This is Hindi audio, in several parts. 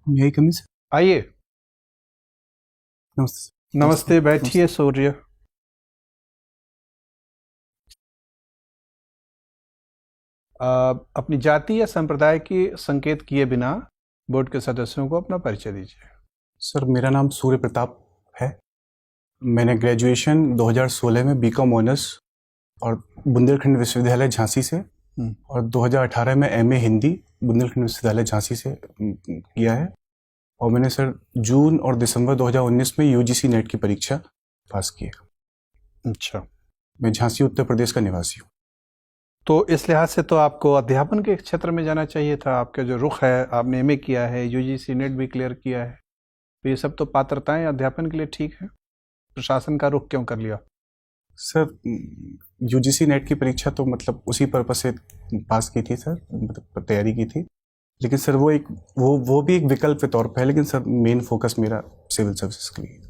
यही कमी सर। आइए। नमस्ते। नमस्ते, बैठिए सूर्य। अपनी जाति या संप्रदाय की संकेत किए बिना बोर्ड के सदस्यों को अपना परिचय दीजिए। सर, मेरा नाम सूर्य प्रताप है। मैंने ग्रेजुएशन 2016 में बीकॉम ऑनर्स और बुंदेलखंड विश्वविद्यालय झांसी से और 2018 में एमए हिंदी बुंदेलखंड विश्वविद्यालय झांसी से किया है। और मैंने सर जून और दिसंबर 2019 में यूजीसी नेट की परीक्षा पास की है। अच्छा, मैं झांसी उत्तर प्रदेश का निवासी हूँ। तो इस लिहाज से तो आपको अध्यापन के क्षेत्र में जाना चाहिए था। आपका जो रुख है, आपने एमए किया है, यूजीसी नेट भी क्लियर किया है, तो ये सब तो पात्रताएं अध्यापन के लिए ठीक है। प्रशासन का रुख क्यों कर लिया? सर, यूजीसी नेट की परीक्षा तो मतलब उसी पर्पज से पास की थी सर, मतलब तैयारी की थी। लेकिन सर वो भी एक विकल्प के तौर पे है, लेकिन सर मेन फोकस मेरा सिविल सर्विसेज के लिए।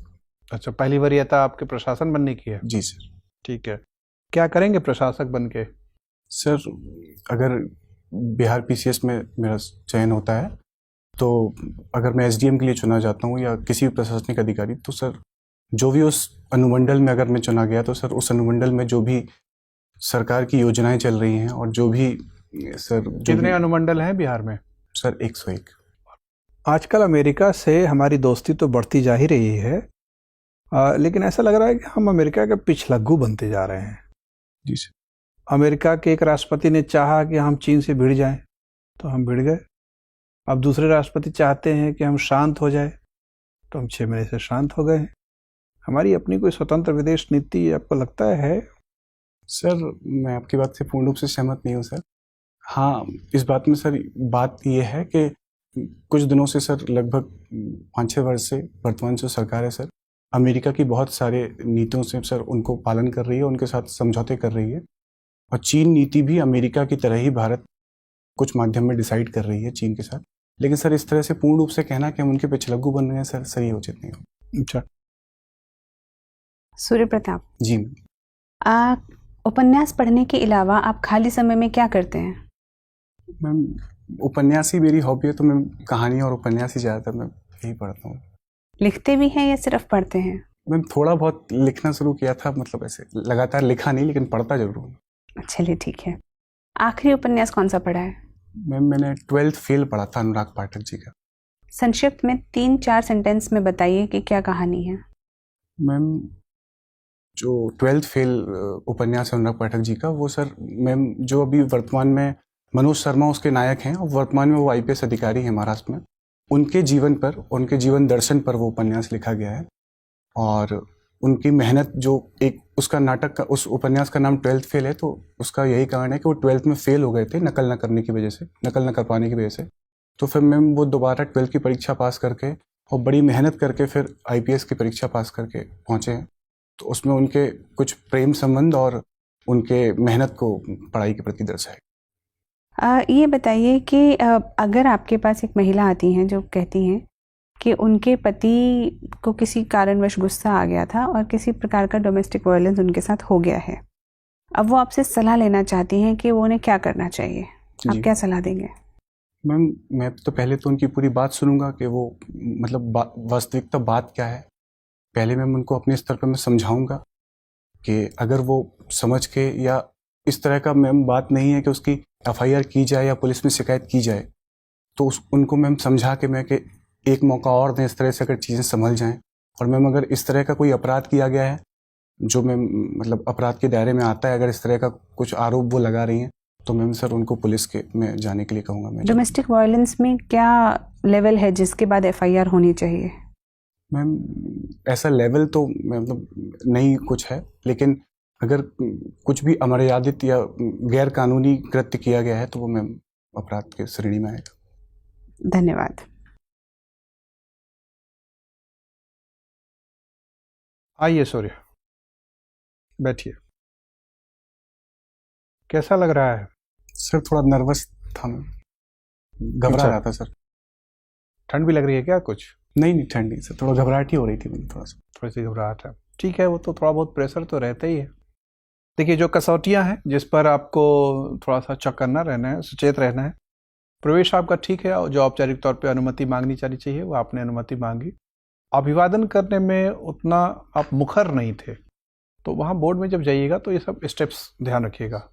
अच्छा, पहली वरीयता आपके प्रशासन बनने की है? जी सर। ठीक है, क्या करेंगे प्रशासक बन के? सर, अगर बिहार पीसीएस में मेरा चयन होता है तो अगर मैं एसडीएम के लिए चुना जाता हूँ या किसी भी प्रशासनिक अधिकारी, तो सर जो भी उस अनुमंडल में अगर मैं चुना गया तो सर उस अनुमंडल में जो भी सरकार की योजनाएं चल रही हैं और जो भी सर कितने अनुमंडल हैं बिहार में? सर 101। आजकल अमेरिका से हमारी दोस्ती तो बढ़ती जा ही रही है, लेकिन ऐसा लग रहा है कि हम अमेरिका के पिछलग्गू बनते जा रहे हैं। जी सर। अमेरिका के एक राष्ट्रपति ने चाहा कि हम चीन से भिड़ जाएं, तो हम भिड़ गए। अब दूसरे राष्ट्रपति चाहते हैं कि हम शांत हो जाए, तो हम 6 महीने से शांत हो गए हैं। हमारी अपनी कोई स्वतंत्र विदेश नीति आपको लगता है? सर, मैं आपकी बात से पूर्ण रूप से सहमत नहीं हूँ सर। हाँ, इस बात में सर बात ये है कि कुछ दिनों से सर लगभग 5-6 वर्ष से वर्तमान जो सरकार है सर, अमेरिका की बहुत सारे नीतियों से सर उनको पालन कर रही है, उनके साथ समझौते कर रही है। और चीन नीति भी अमेरिका की तरह ही भारत कुछ माध्यम में डिसाइड कर रही है चीन के साथ। लेकिन सर इस तरह से पूर्ण रूप से कहना कि हम उनके पिछलग्गू बन रहे हैं सर, सही उचित नहीं हो। अच्छा, सूर्य प्रताप जी। उपन्यास पढ़ने के अलावा आप खाली समय में क्या करते हैं? मैम, उपन्यास ही मेरी हॉबी है, तो मैं कहानी और उपन्यास ही ज़्यादातर मैं यही पढ़ता हूँ। लिखते भी हैं या सिर्फ पढ़ते हैं? मैम, थोड़ा बहुत लिखना शुरू किया था, मतलब ऐसे लगातार लिखा नहीं, लेकिन पढ़ता जरूर हूँ। चलिए ठीक है। आखिरी उपन्यास कौन सा पढ़ा है? मैम, मैंने 12th फेल पढ़ा था अनुराग पाठक जी का। संक्षिप्त में 3-4 सेंटेंस में बताइए कि क्या कहानी है। मैम, जो 12th फेल उपन्यास है अनुराग पाठक जी का, वो सर मैम जो अभी वर्तमान में मनोज शर्मा उसके नायक हैं और वर्तमान में वो आईपीएस अधिकारी हैं महाराष्ट्र में, उनके जीवन पर, उनके जीवन दर्शन पर वो उपन्यास लिखा गया है। और उनकी मेहनत जो एक उसका नाटक का, उस उपन्यास का नाम 12th फेल है, तो उसका यही कारण है कि वो 12th में फेल हो गए थे नकल न करने की वजह से, नकल न कर पाने की वजह से। तो फिर मैम वो दोबारा 12th की परीक्षा पास करके और बड़ी मेहनत करके फिर आईपीएस की परीक्षा पास करके पहुँचे हैं। तो उसमें उनके कुछ प्रेम संबंध और उनके मेहनत को पढ़ाई के प्रति दर्शाए। ये बताइए कि अगर आपके पास एक महिला आती हैं जो कहती हैं कि उनके पति को किसी कारणवश गुस्सा आ गया था और किसी प्रकार का डोमेस्टिक वायलेंस उनके साथ हो गया है, अब वो आपसे सलाह लेना चाहती हैं कि वो उन्हें क्या करना चाहिए, आप क्या सलाह देंगे? मैम, मैं तो पहले तो उनकी पूरी बात सुनूंगा कि वो मतलब वास्तविकता बात क्या है। पहले मैम उनको अपने स्तर पर मैं समझाऊंगा कि अगर वो समझ के, या इस तरह का मैम बात नहीं है कि उसकी एफआईआर की जाए या पुलिस में शिकायत की जाए, तो उनको मैम समझा के मैं कि एक मौका और दें, इस तरह से अगर चीज़ें संभल जाएं। और मैम अगर इस तरह का कोई अपराध किया गया है जो मैम मतलब अपराध के दायरे में आता है, अगर इस तरह का कुछ आरोप वो लगा रही हैं, तो मैम सर उनको पुलिस के में जाने के लिए कहूँगा मैं। डोमेस्टिक वायलेंस में क्या लेवल है जिसके बाद एफआईआर होनी चाहिए? मैम, ऐसा लेवल तो मतलब नहीं कुछ है, लेकिन अगर कुछ भी अमर्यादित या गैर कानूनी कृत्य किया गया है तो वो मैम अपराध के श्रेणी में आएगा। धन्यवाद। आइए सूर्य, बैठिए। कैसा लग रहा है? सर थोड़ा नर्वस था मैं, घबरा रहा था सर। ठंड भी लग रही है क्या कुछ? नहीं, ठंड नहीं सर, थोड़ा घबराहट ही हो रही थी मुझे, थोड़ी सी घबराहट है। ठीक है, वो तो थोड़ा बहुत प्रेशर तो रहता ही है। देखिए, जो कसौटियां हैं जिस पर आपको थोड़ा सा चौकन्ना रहना है, सचेत रहना है, प्रवेश आपका ठीक है, और जो औपचारिक तौर पे अनुमति मांगनी चाहिए वो आपने अनुमति मांगी। अभिवादन करने में उतना आप मुखर नहीं थे, तो वहाँ बोर्ड में जब जाइएगा तो ये सब स्टेप्स ध्यान रखिएगा,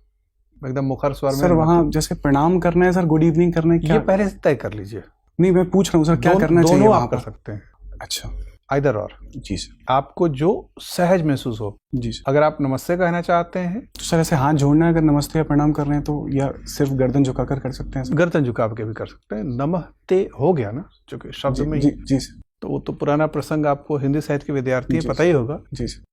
एकदम मुखर स्वर में। सर वहाँ जैसे प्रणाम करना है सर, गुड इवनिंग करना है, क्या ये पहले से तय कर लीजिए। नहीं मैं पूछ रहा हूँ सर, क्या करना चाहिए दोनों वहाँ आप कर पर? सकते हैं, अच्छा आइदर और। जी सर। आपको जो सहज महसूस हो। जी सर। अगर आप नमस्ते कहना चाहते हैं तो सर ऐसे हाथ जोड़ना है अगर नमस्ते या प्रणाम कर रहे हैं तो, या सिर्फ गर्दन झुकाकर कर सकते हैं सर? गर्दन झुका के भी कर सकते हैं। नमस्ते हो गया ना, जो कि शब्द में जी ही, जी सर। तो वो तो पुराना प्रसंग आपको हिंदी साहित्य के विद्यार्थी हैं, जी पता ही होगा। जी सर।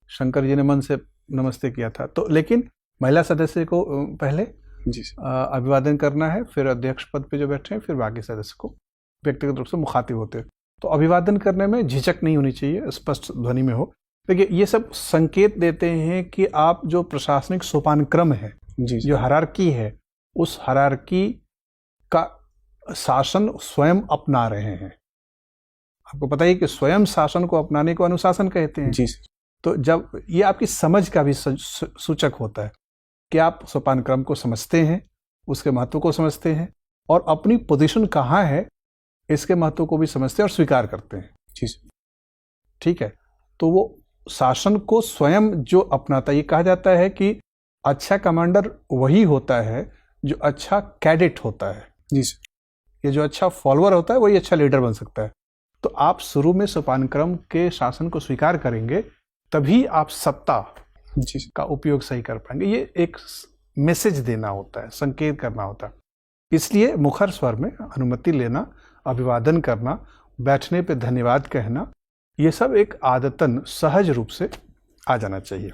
शंकर जी ने मन से नमस्ते किया था। तो लेकिन महिला सदस्य को पहले जी सर। अभिवादन करना है, फिर अध्यक्ष पद पे जो बैठे हैं, फिर बाकी सदस्य को व्यक्तिगत रूप से मुखातिब होते हैं। तो अभिवादन करने में झिझक नहीं होनी चाहिए, स्पष्ट ध्वनि में हो। देखिए ये सब संकेत देते हैं कि आप जो प्रशासनिक सोपानक्रम है, जी जो हायरार्की है, उस हायरार्की का शासन स्वयं अपना रहे हैं। आपको पता ही कि स्वयं शासन को अपनाने को अनुशासन कहते हैं। जी सर। तो जब ये आपकी समझ का भी सूचक होता है कि आप सोपानक्रम को समझते हैं, उसके महत्व को समझते हैं, और अपनी पोजीशन कहाँ है इसके महत्व को भी समझते हैं और स्वीकार करते हैं। जी सर। ठीक है, तो वो शासन को स्वयं जो अपनाता है, ये कहा जाता है कि अच्छा कमांडर वही होता है जो अच्छा कैडेट होता है। जी सर। ये जो अच्छा फॉलोअर होता है वही अच्छा लीडर बन सकता है। तो आप शुरू में सोपानक्रम के शासन को स्वीकार करेंगे, तभी आप सत्ता जी सर। का उपयोग सही कर पाएंगे। ये एक मैसेज देना होता है, संकेत करना होता है। इसलिए मुखर स्वर में अनुमति लेना, अभिवादन करना, बैठने पे धन्यवाद कहना, ये सब एक आदतन सहज रूप से आ जाना चाहिए।